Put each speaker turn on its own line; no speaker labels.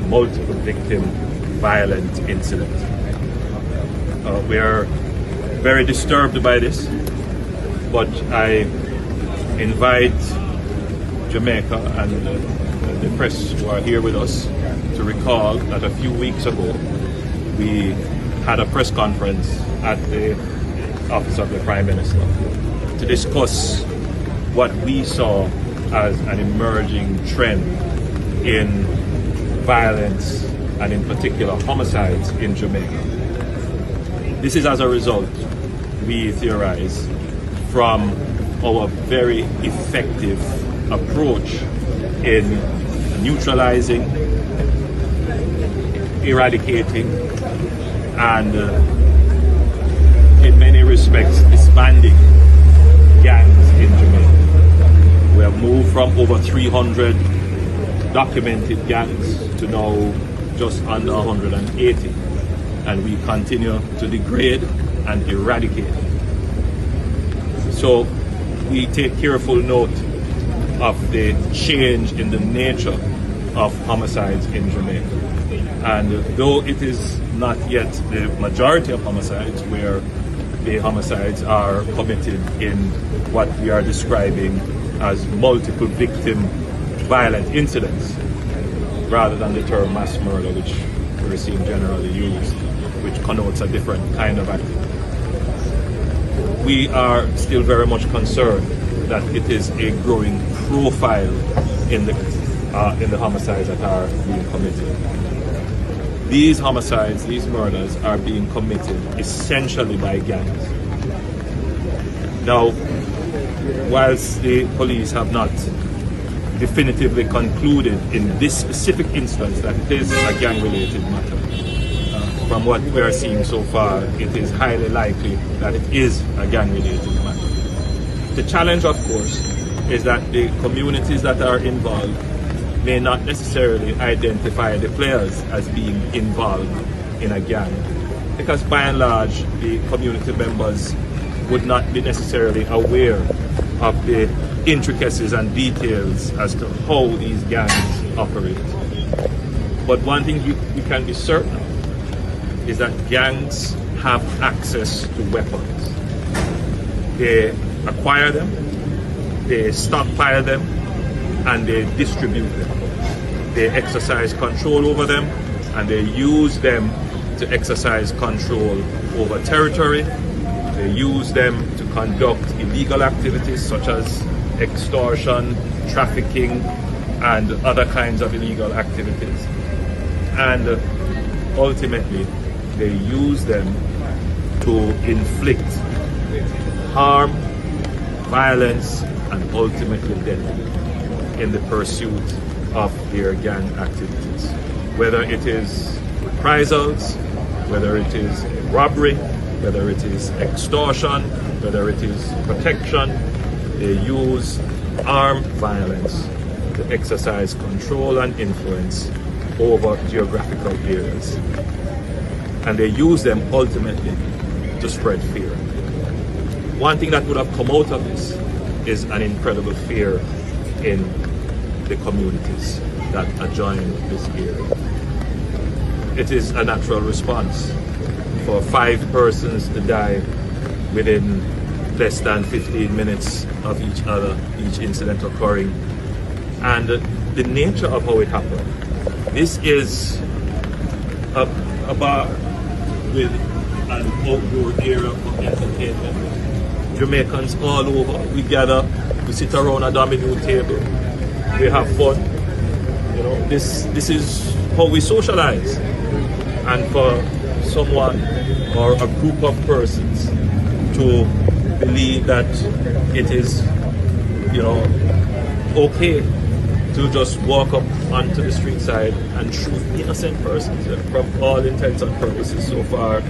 multiple victim violent incident. We are very disturbed by this, but I invite Jamaica and the press who are here with us to recall that a few weeks ago we had a press conference at the office of the Prime Minister to discuss what we saw as an emerging trend in violence and in particular homicides in Jamaica. This is as a result, we theorize, from our very effective approach in neutralizing, eradicating, and in many respects disbanding gangs in Jamaica. We have moved from over 300 documented gangs to now just under 180, and we continue to degrade and eradicate. So we take careful note of the change in the nature of homicides in Jamaica. And though it is not yet the majority of homicides, where the homicides are committed in what we are describing as multiple victim violent incidents, rather than the term mass murder, which we're seeing generally used, which connotes a different kind of activity. We are still very much concerned that it is a growing profile in the homicides that are being committed. These homicides, these murders, are being committed essentially by gangs. Now, whilst the police have not definitively concluded in this specific instance that it is a gang-related matter, from what we are seeing so far, it is highly likely that it is a gang-related matter. The challenge, of course, is that the communities that are involved may not necessarily identify the players as being involved in a gang, because by and large, the community members would not be necessarily aware of the intricacies and details as to how these gangs operate. But one thing you can be certain of is that gangs have access to weapons. They acquire them, they stockpile them, and they distribute them. They exercise control over them, and they use them to exercise control over territory. They use them to conduct illegal activities such as extortion, trafficking, and other kinds of illegal activities. And ultimately, they use them to inflict harm, violence, and ultimately death in the pursuit of their gang activities. Whether it is reprisals, whether it is robbery, whether it is extortion, whether it is protection, they use armed violence to exercise control and influence over geographical areas. And they use them ultimately to spread fear. One thing that would have come out of this is an incredible fear in the communities that adjoin this area. It is a natural response for 5 persons to die within less than 15 minutes of each incident occurring. And the nature of how it happened, this is a bar with an outdoor area for entertainment. Jamaicans all over, we gather, we sit around a domino table, we have fun. You know, this is how we socialize. And for someone or a group of persons to believe that it is, you know, okay to just walk up onto the street side and shoot innocent persons, from all intents and purposes so far,